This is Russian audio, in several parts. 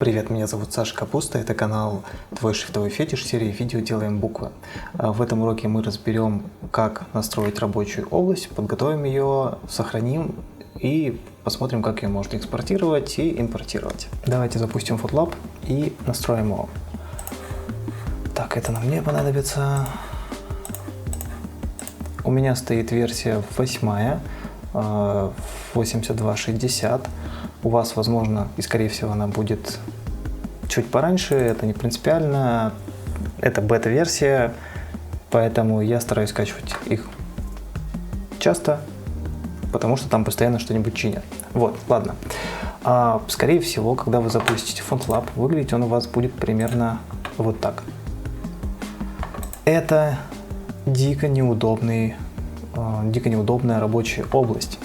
Привет, меня зовут Саша Капуста, это канал «Твой шрифтовой фетиш», серии видео «Делаем буквы». В этом уроке мы разберем, как настроить рабочую область, подготовим ее, сохраним и посмотрим, как ее можно экспортировать и импортировать. Давайте запустим FootLab и настроим его. Так, это нам не понадобится. У меня стоит версия 8, 8260. У вас, возможно, и скорее всего она будет чуть пораньше, это не принципиально, это бета-версия, поэтому я стараюсь скачивать их часто, потому что там постоянно что-нибудь чинят. Вот, ладно. Скорее всего, когда вы запустите FontLab, выглядеть он у вас будет примерно вот так. Это дико неудобная рабочая область.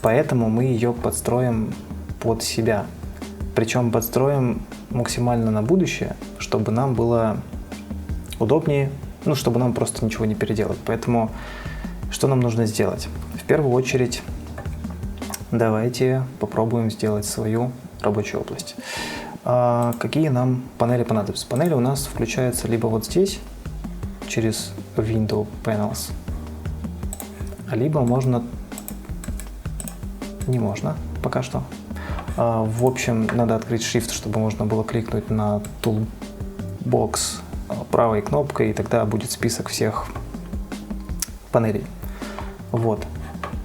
Поэтому мы ее подстроим под себя. Причем подстроим максимально на будущее, чтобы нам было удобнее, чтобы нам просто ничего не переделать. Поэтому что нам нужно сделать? В первую очередь давайте попробуем сделать свою рабочую область. Какие нам панели понадобятся? Панели у нас включаются либо вот здесь, через Window Panels, либо можно... Не можно пока что. В общем, надо открыть Shift, чтобы можно было кликнуть на Toolbox правой кнопкой, и тогда будет список всех панелей. Вот.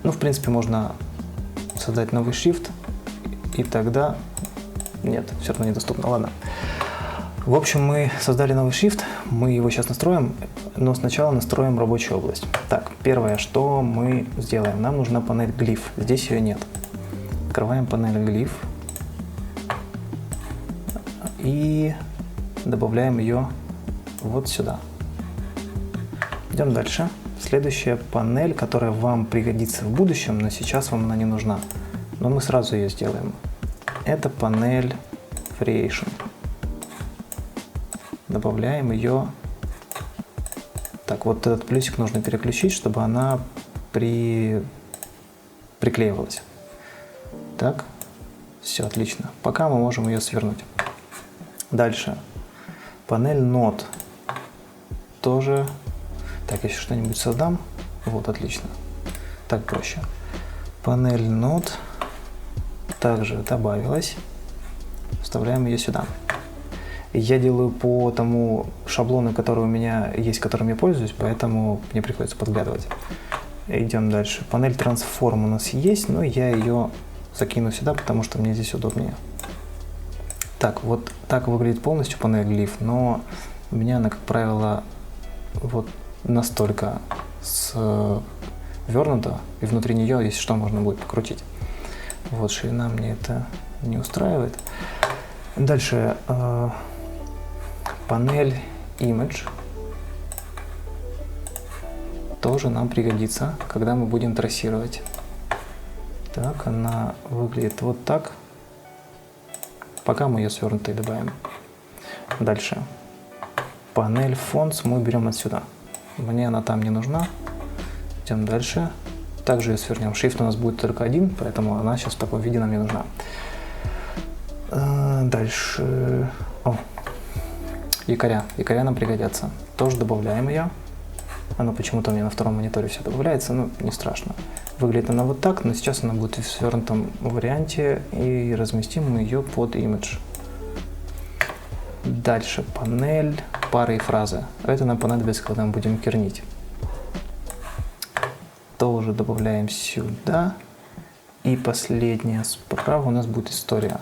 В принципе, можно создать новый Shift, и тогда... Нет, все равно недоступно. Ладно. В общем, мы создали новый Shift, мы его сейчас настроим, но сначала настроим рабочую область. Так, первое, что мы сделаем, нам нужна панель Glyph, здесь ее нет. Открываем панель Glyph и добавляем ее вот сюда. Идем дальше. Следующая панель, которая вам пригодится в будущем, но сейчас вам она не нужна. Но мы сразу ее сделаем. Это панель Variation. Добавляем ее. Так, вот этот плюсик нужно переключить, чтобы она приклеивалась. Так, все отлично. Пока мы можем ее свернуть. Дальше. Панель Node. Тоже. Так, если что-нибудь создам. Вот, отлично. Так проще. Панель Node также добавилась. Вставляем ее сюда. Я делаю по тому шаблону, который у меня есть, которым я пользуюсь, поэтому мне приходится подглядывать. Идем дальше. Панель Transform у нас есть, но я ее закину сюда, потому что мне здесь удобнее. Так, вот так выглядит полностью панель Glyph, но у меня она, как правило, вот настолько свернута, и внутри нее, если что, можно будет покрутить. Вот, ширина мне это не устраивает. Дальше панель Image тоже нам пригодится, когда мы будем трассировать. Так, она выглядит вот так. Пока мы ее свернутой добавим. Дальше. Панель Fonts мы берем отсюда. Мне она там не нужна. Идем дальше. Также ее свернем. Shift у нас будет только один, поэтому она сейчас в таком виде нам не нужна. Дальше. Якоря. Якоря нам пригодятся. Тоже добавляем ее. Она почему-то у меня на втором мониторе все добавляется, но не страшно. Выглядит она вот так, но сейчас она будет в свернутом варианте, и разместим мы ее под Image. Дальше панель пары и фразы. Это нам понадобится, когда мы будем кернить. Тоже добавляем сюда. И последняя справа у нас будет история.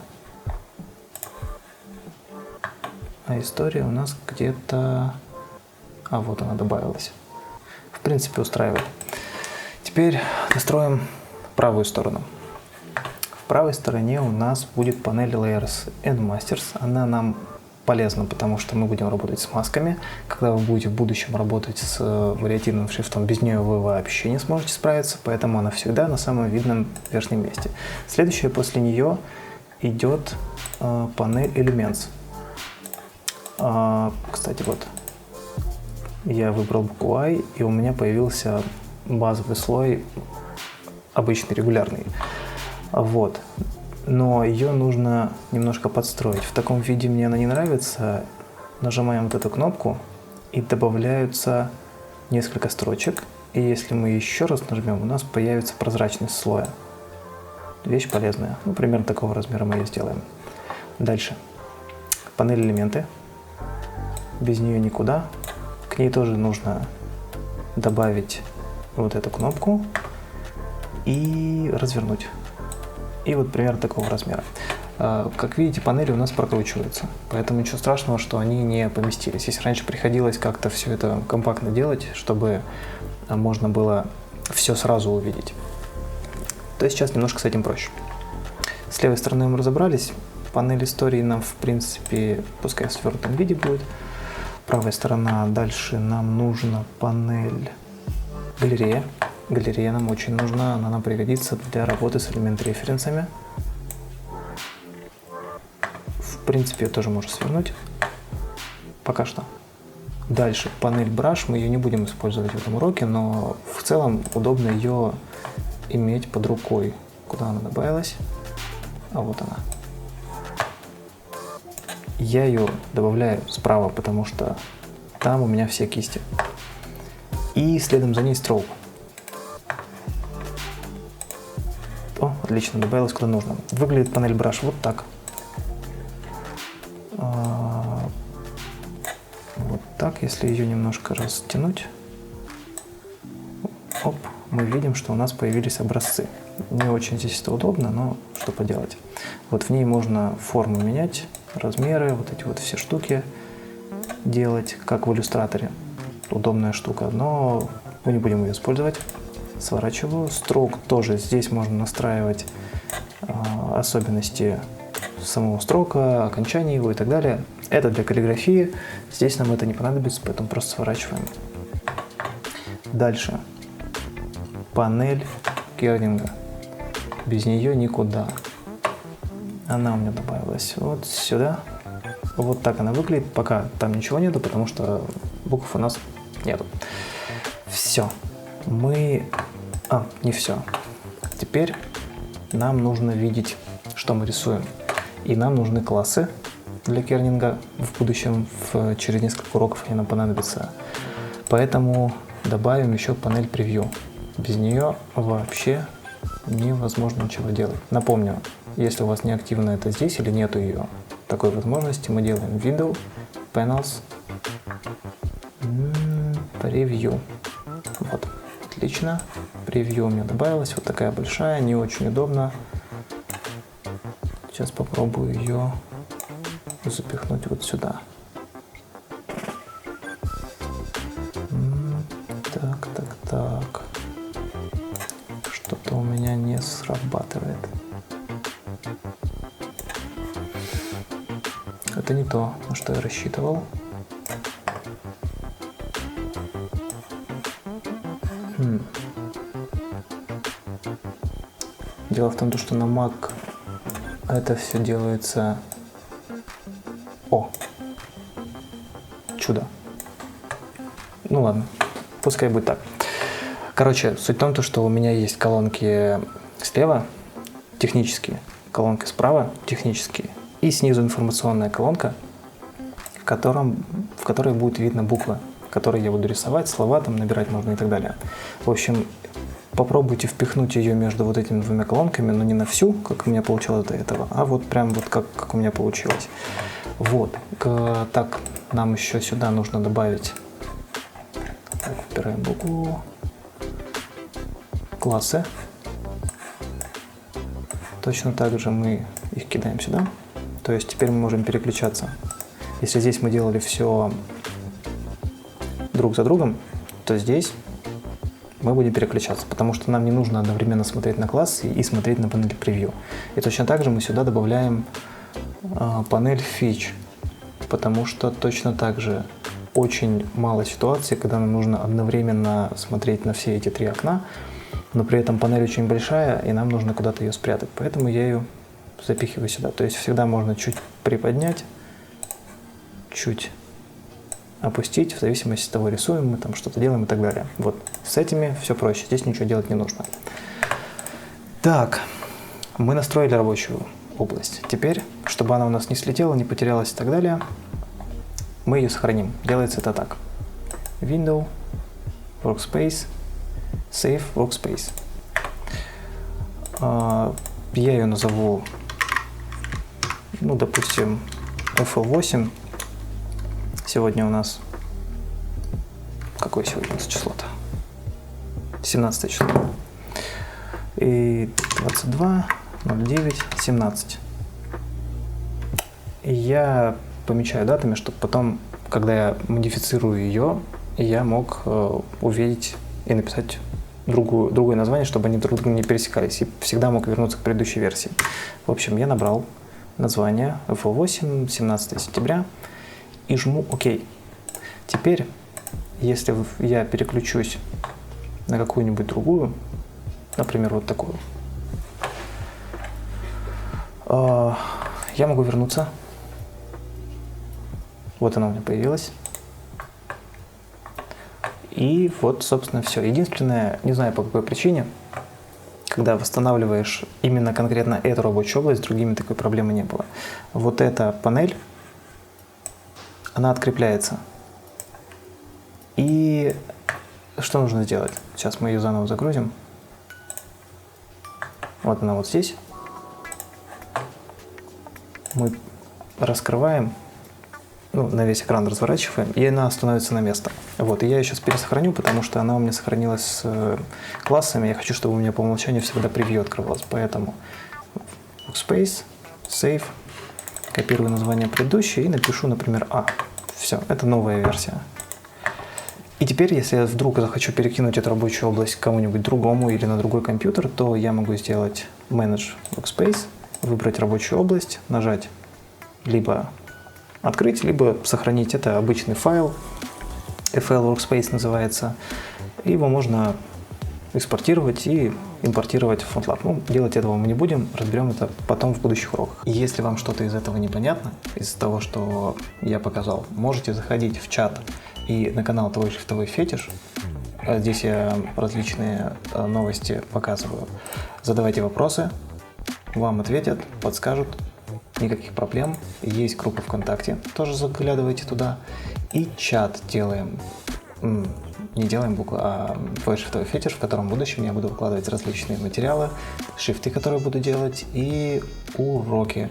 А история у нас где-то... вот она добавилась. В принципе, устраивает. Теперь настроим правую сторону. В правой стороне у нас будет панель Layers and Masters. Она нам полезна, потому что мы будем работать с масками. Когда вы будете в будущем работать с вариативным шрифтом, без нее вы вообще не сможете справиться, поэтому она всегда на самом видном верхнем месте. Следующее после нее идет панель Elements. Кстати, вот я выбрал букву I, и у меня появился базовый слой, обычный, регулярный. Вот. но ее нужно немножко подстроить. В таком виде мне она не нравится. Нажимаем вот эту кнопку, и добавляются несколько строчек. И если мы еще раз нажмем, у нас появится прозрачность слоя. Вещь полезная. Ну, примерно такого размера мы ее сделаем. Дальше. Панель элементы. Без нее никуда. К ней тоже нужно добавить вот эту кнопку и развернуть. И вот примерно такого размера. Как видите, панели у нас прокручиваются, поэтому ничего страшного, что они не поместились. Если раньше приходилось как-то все это компактно делать, чтобы можно было все сразу увидеть, то сейчас немножко с этим проще. С левой стороны мы разобрались. Панель истории нам, в принципе, пускай в свернутом виде будет. Правая сторона. Дальше нам нужна панель галерея. Галерея нам очень нужна, она нам пригодится для работы с элемент-референсами. В принципе, ее тоже можно свернуть. Пока что. Дальше панель Brush, мы ее не будем использовать в этом уроке, но в целом удобно ее иметь под рукой. Куда она добавилась? А вот она. Я ее добавляю справа, потому что там у меня все кисти. И следом за ней Stroke. О, отлично, добавилось куда нужно. Выглядит панель Brush вот так. Вот так, если ее немножко растянуть, оп, мы видим, что у нас появились образцы. Не очень здесь это удобно, но что поделать. Вот в ней можно форму менять, размеры, вот эти вот все штуки делать, как в иллюстраторе. Удобная штука, но мы не будем ее использовать. Сворачиваю. Stroke тоже. Здесь можно настраивать особенности самого строка, окончания его и так далее. Это для каллиграфии. Здесь нам это не понадобится, поэтому просто сворачиваем. Дальше. Панель кернинга. Без нее никуда. Она у меня добавилась вот сюда. Вот так она выглядит. Пока там ничего нету, потому что букв у нас нету. Все. Не все. Теперь нам нужно видеть, что мы рисуем. И нам нужны классы для кернинга. В будущем, через несколько уроков они нам понадобятся. Поэтому добавим еще панель превью. Без нее вообще невозможно ничего делать. Напомню, если у вас не активно это здесь или нету ее такой возможности, мы делаем Window, Panels, Preview. Вот, отлично. Превью у меня добавилась, вот такая большая, не очень удобно. Сейчас попробую ее запихнуть вот сюда. Так. Что-то у меня не срабатывает. Это не то, на что я рассчитывал. Дело в том, что на Mac это все делается... О! Чудо! Ну ладно, пускай будет так. Короче, суть в том, что у меня есть колонки слева, технические, колонка справа, технические, и снизу информационная колонка, в которой будет видно буквы, которые я буду рисовать, слова там набирать можно и так далее. В общем, попробуйте впихнуть ее между вот этими двумя колонками, но не на всю, как у меня получилось до этого, а вот прям вот как у меня получилось. Вот. Так, нам еще сюда нужно добавить, так, выбираем букву, классы. Точно так же мы их кидаем сюда. То есть теперь мы можем переключаться. Если здесь мы делали все друг за другом, то здесь мы будем переключаться, потому что нам не нужно одновременно смотреть на классы и смотреть на панель превью. И точно так же мы сюда добавляем панель фич, потому что точно так же очень мало ситуаций, когда нам нужно одновременно смотреть на все эти три окна, но при этом панель очень большая, и нам нужно куда-то ее спрятать. Поэтому я ее запихиваю сюда. То есть всегда можно чуть приподнять, чуть опустить, в зависимости от того, рисуем мы там, что-то делаем и так далее. Вот, с этими все проще, здесь ничего делать не нужно. Так, мы настроили рабочую область. Теперь, чтобы она у нас не слетела, не потерялась и так далее, мы ее сохраним. Делается это так. Window, Workspace, Save Workspace. Я ее назову, ну, допустим, FL8. Сегодня у нас... Какое сегодня у нас число-то? 17 число. И 22, 09, 17. И я помечаю датами, чтобы потом, когда я модифицирую ее, я мог увидеть и написать другое название, чтобы они друг друга не пересекались, и всегда мог вернуться к предыдущей версии. В общем, я набрал название FL8, 17 сентября и жму ОК. Теперь, если я переключусь на какую-нибудь другую, например, вот такую, я могу вернуться. Вот она у меня появилась. И вот, собственно, все. Единственное, не знаю по какой причине, когда восстанавливаешь именно конкретно эту рабочую область, с другими такой проблемы не было. Вот эта панель, она открепляется. И что нужно сделать? Сейчас мы ее заново загрузим. Вот она вот здесь. Мы раскрываем, ну, на весь экран разворачиваем, и она становится на место. Вот, и я ее сейчас пересохраню, потому что она у меня сохранилась с классами. Я хочу, чтобы у меня по умолчанию всегда превью открывалось. Поэтому Workspace, Save, копирую название предыдущей и напишу, например, А. Все, это новая версия. И теперь, если я вдруг захочу перекинуть эту рабочую область к кому-нибудь другому или на другой компьютер, то я могу сделать Manage Workspace, выбрать рабочую область, нажать либо открыть, либо сохранить. Это обычный файл, FL Workspace называется. Его можно экспортировать и импортировать в FontLab. Ну, делать этого мы не будем, разберем это потом в будущих уроках. И если вам что-то из этого непонятно, из того, что я показал, можете заходить в чат и на канал «Твой шрифтовой фетиш». Здесь я различные новости показываю. Задавайте вопросы, вам ответят, подскажут. Никаких проблем. Есть группа ВКонтакте, тоже заглядывайте туда. И чат делаем. Не делаем буквы, а твой шрифтовой фетиш, в котором в будущем я буду выкладывать различные материалы, шрифты, которые буду делать, и уроки,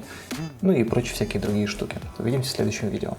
ну и прочие всякие другие штуки. Увидимся в следующем видео.